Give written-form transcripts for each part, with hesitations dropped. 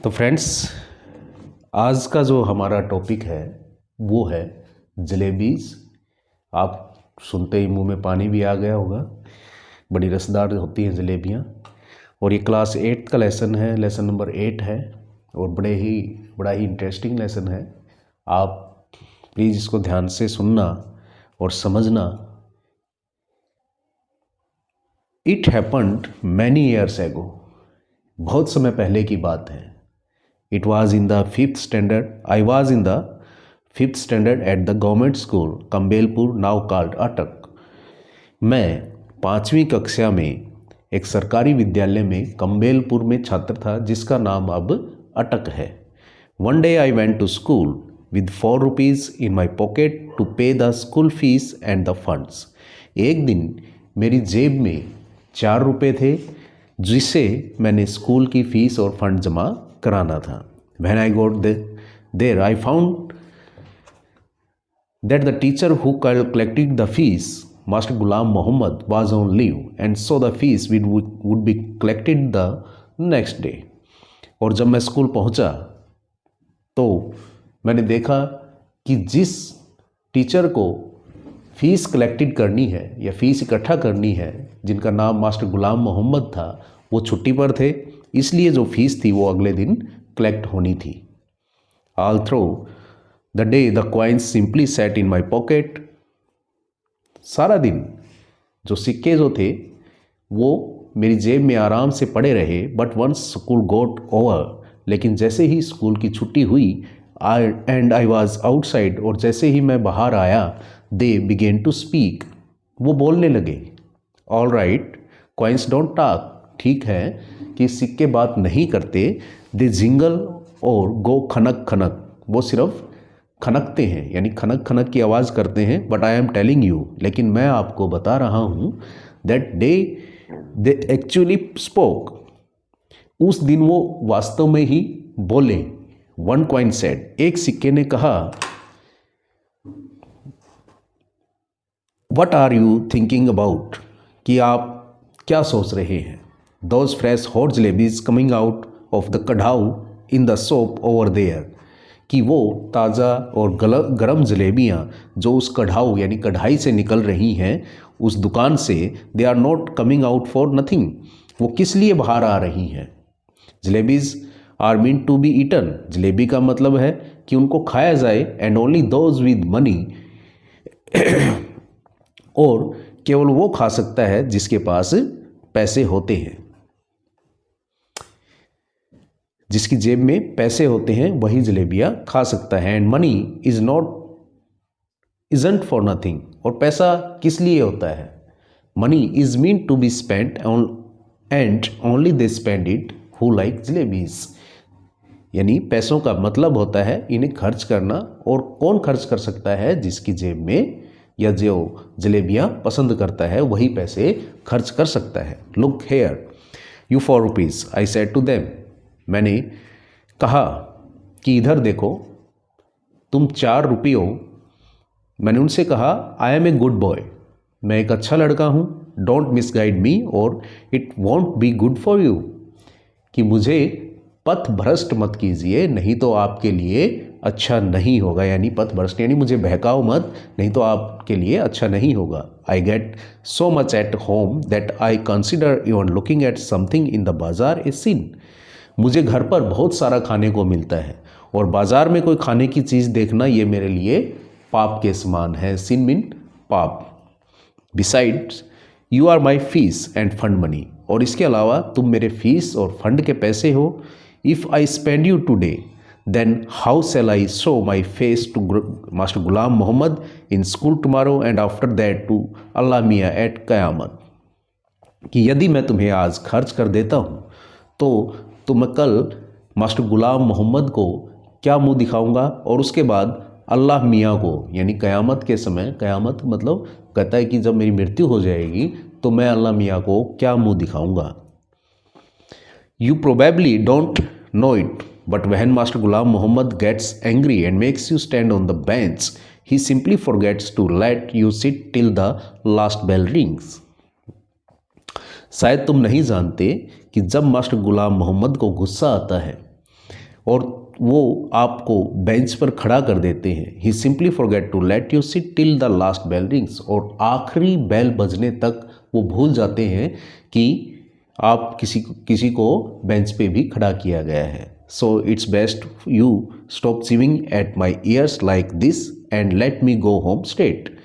तो फ्रेंड्स, आज का जो हमारा टॉपिक है वो है जलेबीज़। आप सुनते ही मुंह में पानी भी आ गया होगा। बड़ी रसदार होती हैं जलेबियाँ। और ये क्लास 8 का लेसन है, लेसन नंबर 8 है और बड़ा ही इंटरेस्टिंग लेसन है। आप प्लीज़ इसको ध्यान से सुनना और समझना। It happened many years ago, बहुत समय पहले की बात है। It was in the 5th standard. I was in the 5th standard at the government school, Kambelpur, now called Atak. मैं 5वीं कक्षा में एक सरकारी विद्यालय में कम्बेलपुर में छात्र था, जिसका नाम अब अटक है। One day I went to school with 4 rupees in my pocket to pay the school fees and the funds. एक दिन मेरी जेब में 4 रुपये थे, जिसे मैंने स्कूल की फीस और फंड जमा कराना था। When I got there, I found that the teacher who collected the fees, Master Ghulam Muhammad, was on leave, and so the fees would be collected the next day. और जब मैं school पहुंचा तो मैंने देखा कि जिस टीचर को फीस कलेक्टेड करनी है या फीस इकट्ठा करनी है, जिनका नाम मास्टर गुलाम मोहम्मद था, वो छुट्टी पर थे। इसलिए जो फीस थी वो अगले दिन कलेक्ट होनी थी। All through the day the coins simply set in my pocket. सारा दिन जो सिक्के जो थे वो मेरी जेब में आराम से पड़े रहे। But once school got over, लेकिन जैसे ही स्कूल की छुट्टी हुई एंड आई वॉज आउटसाइड, और जैसे ही मैं बाहर आया, दे बिगेन टू स्पीक, वो बोलने लगे। All right, coins don't talk, ठीक है कि सिक्के बात नहीं करते। दे जिंगल और गो खनक खनक, वो सिर्फ खनकते हैं, यानी खनक खनक की आवाज़ करते हैं। But I am telling you, लेकिन मैं आपको बता रहा हूँ दैट दे एक्चुअली स्पोक, उस दिन वो वास्तव में ही बोले। वन कॉइन सेड, एक सिक्के ने कहा, what are you thinking about, कि आप क्या सोच रहे हैं। Those fresh hot jalebies coming out of the कढ़ाऊ in the shop over there, कि वो ताज़ा और गरम जलेबियाँ जो उस कढ़ाऊ यानी कढ़ाई से निकल रही हैं उस दुकान से, they are not coming out for nothing, वो किस लिए बाहर आ रही हैं। Jalebis are mean to be eaten, jalebi का मतलब है कि उनको खाया जाए। And only those with money, और केवल वो खा सकता है जिसके पास पैसे होते हैं, जिसकी जेब में पैसे होते हैं वही जलेबियाँ खा सकता है। And money isn't for nothing, और पैसा किस लिए होता है। Money is mean to be spent and only they spend it who like jalebis, यानी पैसों का मतलब होता है इन्हें खर्च करना, और कौन खर्च कर सकता है, जिसकी जेब में या जो जलेबियाँ पसंद करता है वही पैसे खर्च कर सकता है। Look here you 4 rupees, I said to them, मैंने कहा कि इधर देखो, तुम 4 रुपये हो। मैंने उनसे कहा, I am a good boy, मैं एक अच्छा लड़का हूँ। Don't misguide me or it won't be good for you, कि मुझे पथ भ्रष्ट मत कीजिए, नहीं तो आपके लिए अच्छा नहीं होगा। यानी पथ भ्रष्ट यानी मुझे बहकाओ मत, नहीं तो आपके लिए अच्छा नहीं होगा। I get so much at home that I consider even looking at something in the बाजार ए सिन, मुझे घर पर बहुत सारा खाने को मिलता है और बाजार में कोई खाने की चीज़ देखना ये मेरे लिए पाप के समान है। सिन मीन पाप। Besides you are my fees and fund money, और इसके अलावा तुम मेरे फीस और फंड के पैसे हो। If I spend you today then how shall I show my face to master Ghulam Mohammad in school tomorrow and after that to Allah Miyan at क़यामत, कि यदि मैं तुम्हें आज खर्च कर देता हूँ तो मैं कल मास्टर गुलाम मोहम्मद को क्या मुंह दिखाऊंगा, और उसके बाद अल्लाह मियाँ को, यानी क़यामत के समय, क़यामत मतलब कहता है कि जब मेरी मृत्यु हो जाएगी तो मैं अल्लाह मियाँ को क्या मुंह दिखाऊंगा। You probably don't know it, but when master Ghulam Mohammad gets angry and makes you stand on the bench, he simply forgets to let you sit till the last bell rings. शायद तुम नहीं जानते कि जब मास्टर गुलाम मोहम्मद को गुस्सा आता है और वो आपको बेंच पर खड़ा कर देते हैं। He simply forget to let you sit till the last bell rings, और आखिरी बेल बजने तक वो भूल जाते हैं कि आप किसी को बेंच पे भी खड़ा किया गया है। So it's best you stop chewing at my years like this and let me go home straight.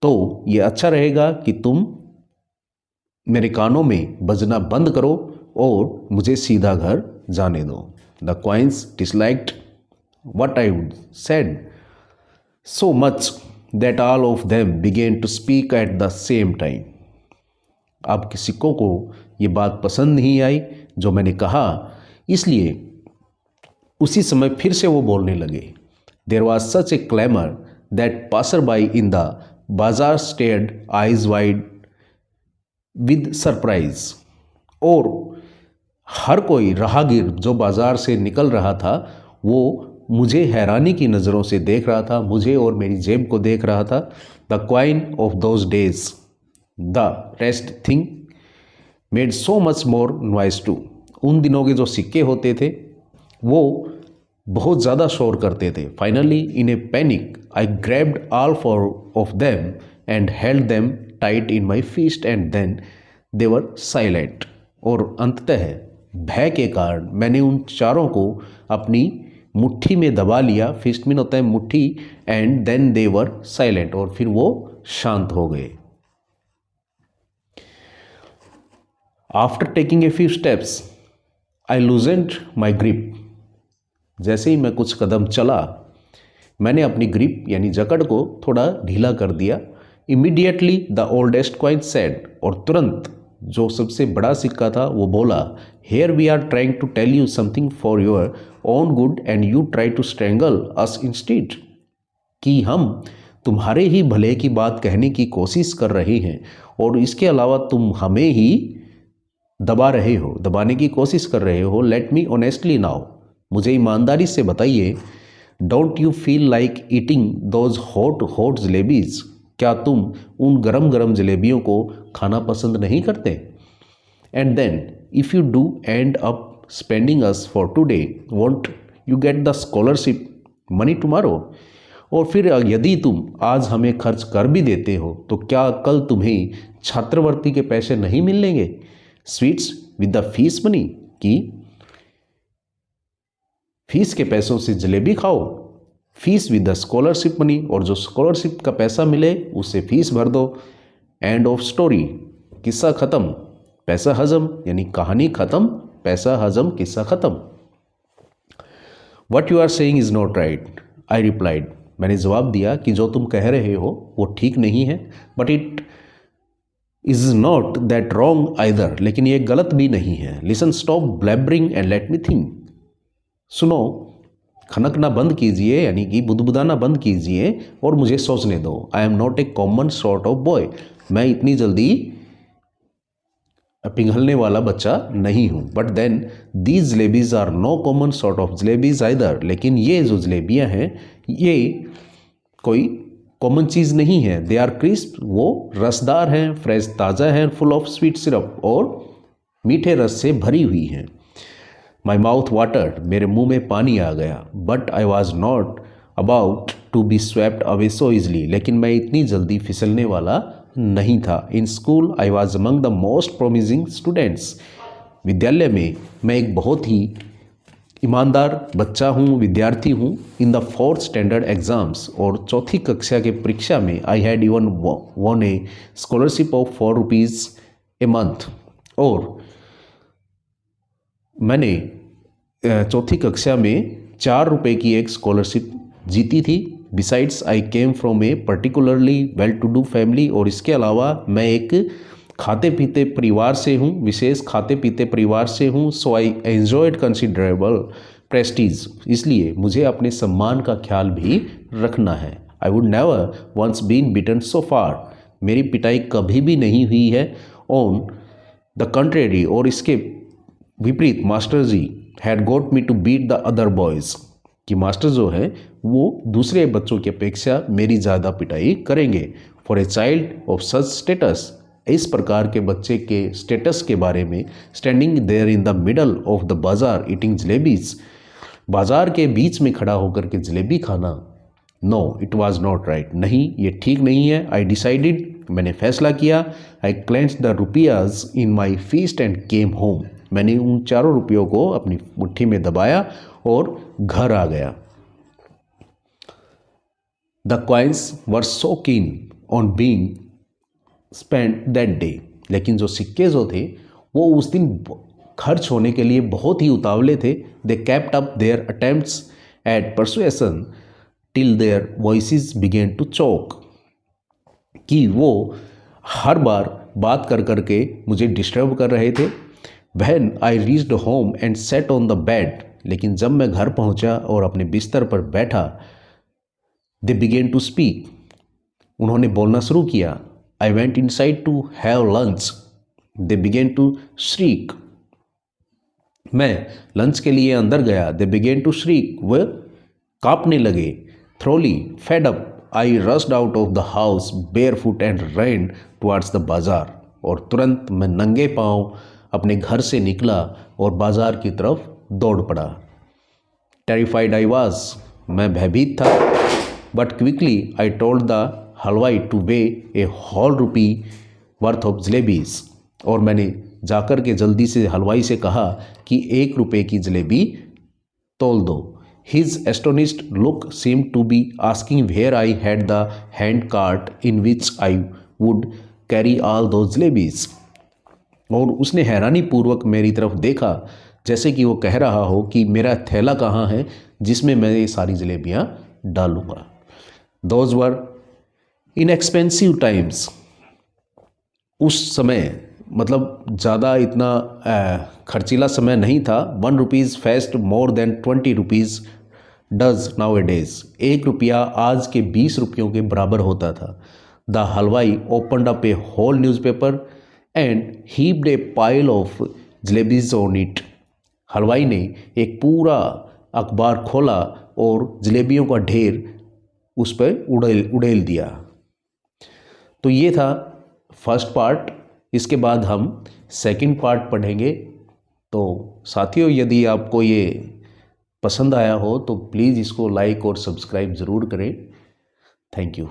तो ये अच्छा रहेगा कि तुम मेरे कानों में बजना बंद करो और मुझे सीधा घर जाने दो। The coins disliked what I said so much that all of them began to speak at the same time. अब सिक्कों को ये बात पसंद नहीं आई जो मैंने कहा, इसलिए उसी समय फिर से वो बोलने लगे। There was such a clamor that passerby in the bazaar stared eyes wide with surprise. और हर कोई राहगीर जो बाजार से निकल रहा था वो मुझे हैरानी की नज़रों से देख रहा था, मुझे और मेरी जेब को देख रहा था। The coin of those days the rest thing made so much more noise too. उन दिनों के जो सिक्के होते थे वो बहुत ज़्यादा शोर करते थे। Finally in a panic I grabbed all four of them and held them tight in my fist and then they were silent. और अंततः भय के कारण मैंने उन चारों को अपनी मुट्ठी में दबा लिया। फिस्ट मीन होता है मुट्ठी, and then they were silent, और फिर वो शांत हो गए। After taking a few steps I loosened my grip. जैसे ही मैं कुछ कदम चला मैंने अपनी ग्रिप यानी जकड़ को थोड़ा ढीला कर दिया। Immediately the oldest coin said, और तुरंत जो सबसे बड़ा सिक्का था वो बोला, here we are trying to tell you something for your own good and you try to strangle us instead. कि हम तुम्हारे ही भले की बात कहने की कोशिश कर रहे हैं और इसके अलावा तुम हमें ही दबाने की कोशिश कर रहे हो। लेट मी ऑनेस्टली नाउ, मुझे ईमानदारी से बताइए, don't you feel like eating those hot jalebis. क्या तुम उन गरम गरम जलेबियों को खाना पसंद नहीं करते? And then if you do end up spending us for today, won't you get the scholarship money tomorrow. और फिर यदि तुम आज हमें खर्च कर भी देते हो तो क्या कल तुम्हें छात्रवृत्ति के पैसे नहीं मिलेंगे? Sweets with the fees money, कि फीस के पैसों से जलेबी खाओ। Fees with the scholarship money, और जो स्कॉलरशिप का पैसा मिले उससे फीस भर दो। एंड ऑफ स्टोरी, किस्सा ख़त्म, पैसा हजम, यानी कहानी ख़त्म, पैसा हजम, किस्सा ख़त्म। What you are saying is not right, I replied. मैंने जवाब दिया कि जो तुम कह रहे हो वो ठीक नहीं है, but it is not that wrong either, लेकिन ये गलत भी नहीं है। Listen, stop blabbering and let me think. सुनो, खनकना बंद कीजिए, यानी कि बुदबुदाना बंद कीजिए और मुझे सोचने दो। I am not a common sort of boy. मैं इतनी जल्दी पिघलने वाला बच्चा नहीं हूँ। But then these jalebis are no common sort of jalebis either. लेकिन ये जो जलेबियाँ हैं ये कोई कॉमन चीज़ नहीं है। दे आर क्रिस्प, वो रसदार हैं, फ्रेश ताज़ा हैं, फुल ऑफ स्वीट सिरप, और मीठे रस से भरी हुई हैं। माई माउथ वाटर्ड, मेरे मुंह में पानी आ गया। But I was not about to be swept away so easily, लेकिन मैं इतनी जल्दी फिसलने वाला नहीं था। In school I was among the most promising students. विद्यालय में मैं एक बहुत ही ईमानदार बच्चा हूँ, विद्यार्थी हूँ। In the 4th standard exams, और चौथी कक्षा के परीक्षा में I had even won a scholarship of 4 rupees a month. और मैंने चौथी कक्षा में 4 रुपये की एक स्कॉलरशिप जीती थी। Besides I came from a particularly well to do family, और इसके अलावा मैं एक खाते पीते परिवार से हूँ, विशेष खाते पीते परिवार से हूँ। So I enjoyed considerable prestige, इसलिए मुझे अपने सम्मान का ख्याल भी रखना है। I would never once been beaten so far, मेरी पिटाई कभी भी नहीं हुई है। ऑन द कंट्रेरी, और इसके विपरीत master ji had got me to beat the other boys, कि मास्टर जो है वो दूसरे बच्चों की अपेक्षा मेरी ज़्यादा पिटाई करेंगे। For a child of such status, इस प्रकार के बच्चे के स्टेटस के बारे में, standing there in the middle of the bazaar eating jalebis, बाजार के बीच में खड़ा होकर के जलेबी खाना, no it was not right, नहीं ये ठीक नहीं है। आई डिसाइडेड, मैंने फैसला किया। I clenched the rupees in my fist and came home, मैंने उन 4 रुपयों को अपनी मुट्ठी में दबाया और घर आ गया। The coins were so keen on being spend that day, लेकिन जो सिक्के जो थे वो उस दिन खर्च होने के लिए बहुत ही उतावले थे। They kept up their attempts at persuasion till their voices began to choke, कि वो हर बार बात कर कर के मुझे डिस्टर्ब कर रहे थे। When I reached home and set on the bed, लेकिन जब मैं घर पहुंचा और अपने बिस्तर पर बैठा, दे बिगेन टू स्पीक, उन्होंने बोलना शुरू किया। I went inside to have lunch, they began to shriek, मैं लंच के लिए अंदर गया। दे बिगेन टू श्रीक, वह कांपने लगे। Thoroughly fed up I rushed out of the house barefoot and ran towards the bazaar, और तुरंत मैं नंगे पांव अपने घर से निकला और बाजार की तरफ दौड़ पड़ा। टेरिफाइड आई वाज, मैं भयभीत था। But quickly I told the halwai to weigh a whole rupee worth of jalebis, और मैंने जाकर के जल्दी से हलवाई से कहा कि 1 रुपये की जलेबी तोल दो। His astonished look seemed to be asking where I had the hand cart in which I would carry all those jalebis, और उसने हैरानी पूर्वक मेरी तरफ देखा, जैसे कि वो कह रहा हो कि मेरा थैला कहाँ है जिसमें मैं ये सारी जलेबियाँ डालूँगा। Those were inexpensive times, उस समय मतलब ज़्यादा इतना खर्चीला समय नहीं था। 1 rupees fest more than 20 rupees does now A days, 1 रुपया आज के 20 रुपयों के बराबर होता था। The halwai opened up a whole newspaper and heaped a pile of jalebis on it, हलवाई ने एक पूरा अखबार खोला और जलेबियों का ढेर उस पर उड़ेल दिया। तो ये था फर्स्ट पार्ट। इसके बाद हम सेकंड पार्ट पढ़ेंगे। तो साथियों, यदि आपको ये पसंद आया हो तो प्लीज़ इसको लाइक और सब्सक्राइब ज़रूर करें। Thank you.